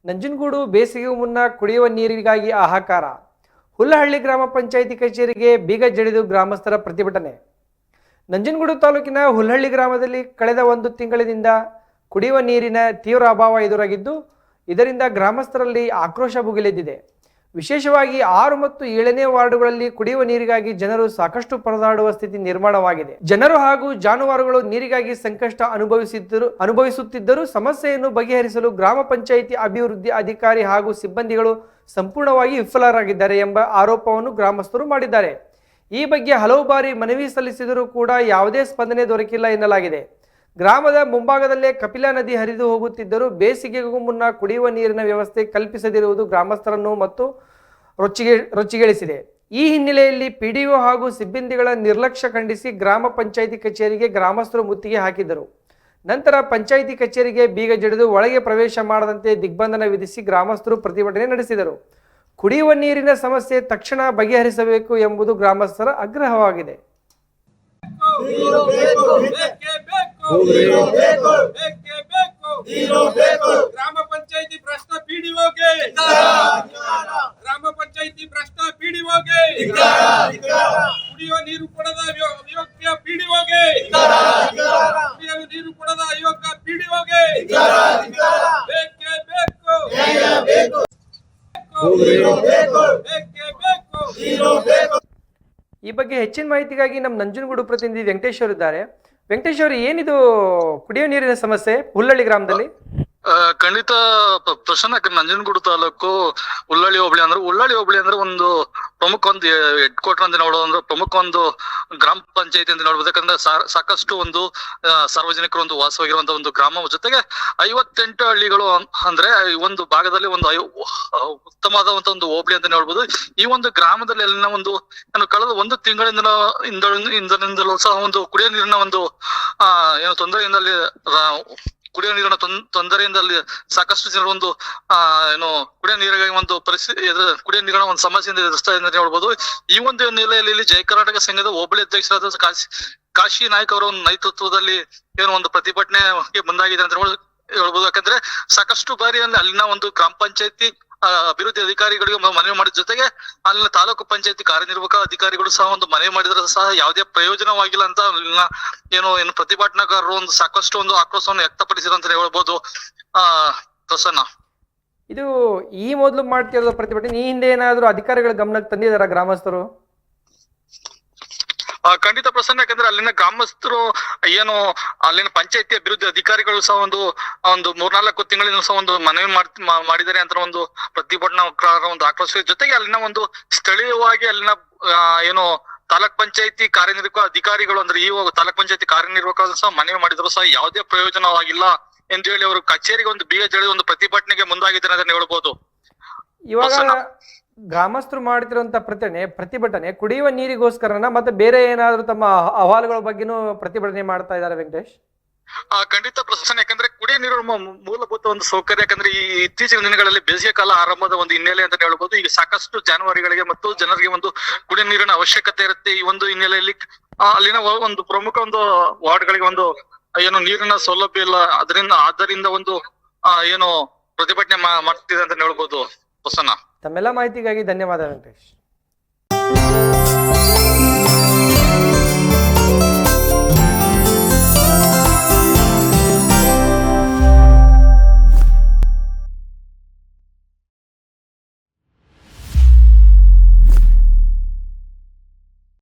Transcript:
ನಂಜನಗೂಡು ಬೇಸಿಗೆಗೂ ಮುನ್ನ ಕುಡಿಯುವ ನೀರಿಗಾಗಿ ಹಾಹಾಕಾರ. ಹುಲ್ಲಹಳ್ಳಿ ಗ್ರಾಮ ಪಂಚಾಯಿತಿ ಕಚೇರಿಗೆ ಬೀಗ ಜಡಿದು ಗ್ರಾಮಸ್ಥರ ಪ್ರತಿಭಟನೆ. ನಂಜನಗೂಡು ತಾಲೂಕಿನ ಹುಲ್ಲಹಳ್ಳಿ ಗ್ರಾಮದಲ್ಲಿ ಕಳೆದ 1 ತಿಂಗಳಿನಿಂದ ಕುಡಿಯುವ ನೀರಿನ ತೀವ್ರ ಅಭಾವ ಎದುರಾಗಿದ್ದು, ಇದರಿಂದ ಗ್ರಾಮಸ್ಥರಲ್ಲಿ ಆಕ್ರೋಶ ಭುಗಿಲೆದ್ದಿದೆ. ವಿಶೇಷವಾಗಿ 6 ಮತ್ತು 7ನೇ ವಾರ್ಡುಗಳಲ್ಲಿ ಕುಡಿಯುವ ನೀರಿಗಾಗಿ ಜನರು ಸಾಕಷ್ಟು ಪರದಾಡುವ ಸ್ಥಿತಿ ನಿರ್ಮಾಣವಾಗಿದೆ. ಜನರು ಹಾಗೂ ಜಾನುವಾರುಗಳು ನೀರಿಗಾಗಿ ಸಂಕಷ್ಟ ಅನುಭವಿಸುತ್ತಿದ್ದರೂ ಸಮಸ್ಯೆಯನ್ನು ಬಗೆಹರಿಸಲು ಗ್ರಾಮ ಪಂಚಾಯಿತಿ ಅಭಿವೃದ್ಧಿ ಅಧಿಕಾರಿ ಹಾಗೂ ಸಿಬ್ಬಂದಿಗಳು ಸಂಪೂರ್ಣವಾಗಿ ವಿಫಲರಾಗಿದ್ದಾರೆ ಎಂಬ ಆರೋಪವನ್ನು ಗ್ರಾಮಸ್ಥರು ಮಾಡಿದ್ದಾರೆ. ಈ ಬಗ್ಗೆ ಹಲವು ಬಾರಿ ಮನವಿ ಸಲ್ಲಿಸಿದರೂ ಕೂಡ ಯಾವುದೇ ಸ್ಪಂದನೆ ದೊರಕಿಲ್ಲ ಎನ್ನಲಾಗಿದೆ. ಗ್ರಾಮದ ಮುಂಭಾಗದಲ್ಲೇ ಕಪಿಲಾ ನದಿ ಹರಿದು ಹೋಗುತ್ತಿದ್ದರೂ ಬೇಸಿಗೆಗೂ ಮುನ್ನ ಕುಡಿಯುವ ನೀರಿನ ವ್ಯವಸ್ಥೆ ಕಲ್ಪಿಸದಿರುವುದು ಗ್ರಾಮಸ್ಥರನ್ನು ಮತ್ತು ರೊಚ್ಚಿಗೇಳಿಸಿದೆ. ಈ ಹಿನ್ನೆಲೆಯಲ್ಲಿ ಪಿಡಿಒ ಹಾಗೂ ಸಿಬ್ಬಂದಿಗಳ ನಿರ್ಲಕ್ಷ್ಯ ಖಂಡಿಸಿ ಗ್ರಾಮ ಪಂಚಾಯಿತಿ ಕಚೇರಿಗೆ ಗ್ರಾಮಸ್ಥರು ಮುತ್ತಿಗೆ ಹಾಕಿದರು. ನಂತರ ಪಂಚಾಯಿತಿ ಕಚೇರಿಗೆ ಬೀಗ ಜಡಿದು ಒಳಗೆ ಪ್ರವೇಶ ಮಾಡದಂತೆ ದಿಗ್ಬಂಧನ ವಿಧಿಸಿ ಗ್ರಾಮಸ್ಥರು ಪ್ರತಿಭಟನೆ ನಡೆಸಿದರು. ಕುಡಿಯುವ ನೀರಿನ ಸಮಸ್ಯೆ ತಕ್ಷಣ ಬಗೆಹರಿಸಬೇಕು ಎಂಬುದು ಗ್ರಾಮಸ್ಥರ ಆಗ್ರಹವಾಗಿದೆ. ಗ್ರಾಮ ಪಂಚಾಯಿತಿ ಭ್ರಷ್ಟ ಪಿಡಿಒಗೆ, ಗ್ರಾಮ ಪಂಚಾಯಿತಿ ಭ್ರಷ್ಟ ಪಿಡಿಒಗೆ, ಕುಡಿಯುವ ನೀರು ಕೊಡದ ಅಯೋಗ್ಯ ಪಿಡಿಒಗೆ, ಕುಡಿಯುವ ನೀರು ಕೊಡದ ಅಯೋಗ್ಯ ಪಿಡಿಒಗೆ ಬೇಕೇ ಬೇಕು, ಬೇಕೇ ಬೇಕು. ಈ ಬಗ್ಗೆ ಹೆಚ್ಚಿನ ಮಾಹಿತಿಗಾಗಿ ನಮ್ಮ ನಂಜನಗೂಡು ಪ್ರತಿನಿಧಿ ವೆಂಕಟೇಶ್ ಅವರು ಇದ್ದಾರೆ. ವೆಂಕಟೇಶ್ ಅವರು, ಏನಿದು ಕುಡಿಯುವ ನೀರಿನ ಸಮಸ್ಯೆ ಹುಲ್ಲಹಳ್ಳಿ ಗ್ರಾಮದಲ್ಲಿ? ಖಂಡಿತ ಪ್ರಶ್ನೆ. ನಂಜನಗೂಡು ತಾಲೂಕು ಹುಲ್ಲಹಳ್ಳಿ ಹೋಬಳಿ ಅಂದ್ರೆ ಒಂದು ಪ್ರಮುಖ ಒಂದು ಹೆಡ್ ಕ್ವಾರ್ಟರ್ ಅಂತ ನೋಡೋದಂದ್ರೆ ಪ್ರಮುಖ ಒಂದು ಗ್ರಾಮ ಪಂಚಾಯತಿ ಅಂತ ನೋಡ್ಬೋದು. ಯಾಕಂದ್ರೆ ಸಾಕಷ್ಟು ಒಂದು ಸಾರ್ವಜನಿಕರು ಒಂದು ವಾಸವಾಗಿರುವಂತಹ ಒಂದು ಗ್ರಾಮ, ಜೊತೆಗೆ 58 ಹಳ್ಳಿಗಳು ಅಂದ್ರೆ ಈ ಒಂದು ಭಾಗದಲ್ಲಿ ಒಂದು ಉತ್ತಮವಾದಂತ ಒಂದು ಹೋಬಳಿ ಅಂತ ನೋಡ್ಬೋದು. ಈ ಒಂದು ಗ್ರಾಮದಲ್ಲಿ ಅಲ್ಲಿನ ಒಂದು ಕಳೆದ 1 ತಿಂಗಳಿಂದಲೂ ಸಹ ಒಂದು ಕುಡಿಯೋ ನೀರಿನ ಒಂದು ಏನು ತೊಂದರೆಯಿಂದಲ್ಲಿ ಕುಡಿಯೋ ನೀರಿನ ತೊಂದರೆಯಿಂದ ಅಲ್ಲಿ ಸಾಕಷ್ಟು ಜನರು ಒಂದು ಕುಡಿಯೋ ನೀರಿಗಾಗಿ ಒಂದು ಪರಿಸ್ಥಿತಿ ಕುಡಿಯೋ ನೀರಿನ ಒಂದು ಸಮಸ್ಯೆಯಿಂದ ಎದುರಿಸ್ತಾ ಇದ್ದಾರೆ ಹೇಳ್ಬೋದು. ಈ ಒಂದು ಹಿನ್ನೆಲೆಯಲ್ಲಿ ಜಯ ಕರ್ನಾಟಕ ಸಂಘದ ಹೋಬಳಿ ಅಧ್ಯಕ್ಷರಾದ ಕಾಶಿ ನಾಯ್ಕ ಅವರ ಒಂದು ನೇತೃತ್ವದಲ್ಲಿ ಒಂದು ಪ್ರತಿಭಟನೆಗೆ ಮುಂದಾಗಿದೆ ಅಂತ ಹೇಳ್ಬೋದು. ಯಾಕಂದ್ರೆ ಸಾಕಷ್ಟು ಬಾರಿ ಅಲ್ಲಿನ ಒಂದು ಗ್ರಾಮ ಪಂಚಾಯತಿ ಅಭಿವೃದ್ಧಿ ಅಧಿಕಾರಿಗಳಿಗೆ ಮನವಿ ಮಾಡಿದ ಜೊತೆಗೆ ಅಲ್ಲಿನ ತಾಲೂಕು ಪಂಚಾಯತಿ ಕಾರ್ಯನಿರ್ವಾಹಕ ಅಧಿಕಾರಿಗಳು ಸಹ ಒಂದು ಮನವಿ ಮಾಡಿದ್ರೆ ಸಹ ಯಾವುದೇ ಪ್ರಯೋಜನವಾಗಿಲ್ಲ ಅಂತ ಅಲ್ಲಿನ ಏನು ಪ್ರತಿಭಟನಾಕಾರರು ಒಂದು ಸಾಕಷ್ಟು ಒಂದು ಆಕ್ರೋಶವನ್ನು ವ್ಯಕ್ತಪಡಿಸಿದ್ರು ಅಂತ ಹೇಳ್ಬೋದು. ಪ್ರಸನ್ನ, ಇದು ಈ ಮೊದಲು ಮಾಡ್ತಿರೋ ಪ್ರತಿಭಟನೆ ಈ ಹಿಂದೆ ಏನಾದ್ರು ಅಧಿಕಾರಿಗಳ ಗಮನಕ್ಕೆ ತಂದಿದಾರ ಗ್ರಾಮಸ್ಥರು? ಖಂಡಿತ ಪ್ರಸನ್ನ. ಯಾಕಂದ್ರೆ ಅಲ್ಲಿನ ಗ್ರಾಮಸ್ಥರು ಅಲ್ಲಿನ ಪಂಚಾಯತಿ ಅಭಿವೃದ್ಧಿ ಅಧಿಕಾರಿಗಳು ಸಹ ಒಂದು 3-4 ತಿಂಗಳಿಂದ ಸಹ ಒಂದು ಮನವಿ ಮಾಡಿದ್ದಾರೆ ಅಂತ ಒಂದು ಪ್ರತಿಭಟನಾಕಾರರ ಒಂದು ಆಕ್ರೋಶ, ಜೊತೆಗೆ ಅಲ್ಲಿನ ಒಂದು ಸ್ಥಳೀಯವಾಗಿ ಅಲ್ಲಿನ ತಾಲೂಕ್ ಪಂಚಾಯತಿ ಕಾರ್ಯನಿರ್ವಾಹಕ ಅಧಿಕಾರಿಗಳು ಅಂದ್ರೆ ಈ ತಾಲೂಕ್ ಪಂಚಾಯತಿ ಕಾರ್ಯನಿರ್ವಾಹಕರು ಸಹ ಮನವಿ ಮಾಡಿದ್ರು ಸಹ ಯಾವುದೇ ಪ್ರಯೋಜನವಾಗಿಲ್ಲ ಎಂದು ಹೇಳಿ ಅವರು ಕಚೇರಿಗೆ ಒಂದು ಬೀಗ ಜಡಿ ಒಂದು ಪ್ರತಿಭಟನೆಗೆ ಮುಂದಾಗಿದ್ದಾರೆ ಅಂತ ಹೇಳ್ಬೋದು. ಇವಾಗ ಗ್ರಾಮಸ್ಥರು ಮಾಡ್ತಿರುವಂತ ಪ್ರತಿಭಟನೆ ಕುಡಿಯುವ ನೀರಿಗೋಸ್ಕರನ ಮತ್ತೆ ಬೇರೆ ಏನಾದ್ರು ತಮ್ಮ ಅಹವಾಲುಗಳ ಬಗ್ಗೆನೂ ಪ್ರತಿಭಟನೆ ಮಾಡ್ತಾ ಇದ್ದಾರೆ ವೆಂಕಟೇಶ್? ಖಂಡಿತ ಪ್ರಶ್ನೆ. ಯಾಕಂದ್ರೆ ಕುಡಿಯ ನೀರು ಮೂಲಭೂತ ಒಂದು ಸೌಕರ್ಯ. ಯಾಕಂದ್ರೆ ಈ ಇತ್ತೀಚಿನ ದಿನಗಳಲ್ಲಿ ಬೇಸಿಗೆ ಕಾಲ ಆರಂಭದ ಒಂದು ಹಿನ್ನೆಲೆ ಅಂತ ಹೇಳ್ಬೋದು. ಈಗ ಸಾಕಷ್ಟು ಜಾನುವಾರುಗಳಿಗೆ ಮತ್ತು ಜನರಿಗೆ ಒಂದು ಕುಡಿಯ ನೀರಿನ ಅವಶ್ಯಕತೆ ಇರುತ್ತೆ. ಈ ಒಂದು ಹಿನ್ನೆಲೆಯಲ್ಲಿ ಅಲ್ಲಿನ ಒಂದು ಪ್ರಮುಖ ಒಂದು ವಾರ್ಡ್ಗಳಿಗೆ ಒಂದು ನೀರಿನ ಸೌಲಭ್ಯ ಇಲ್ಲ. ಆದ್ದರಿಂದ ಒಂದು ಪ್ರತಿಭಟನೆ ಮಾಡ್ತಿದೆ ಅಂತ ಹೇಳ್ಬೋದು. ಪ್ರಸನ್ನ, ತಮ್ಮೆಲ್ಲ ಮಾಹಿತಿಗಾಗಿ ಧನ್ಯವಾದ ವೆಂಕಟೇಶ್.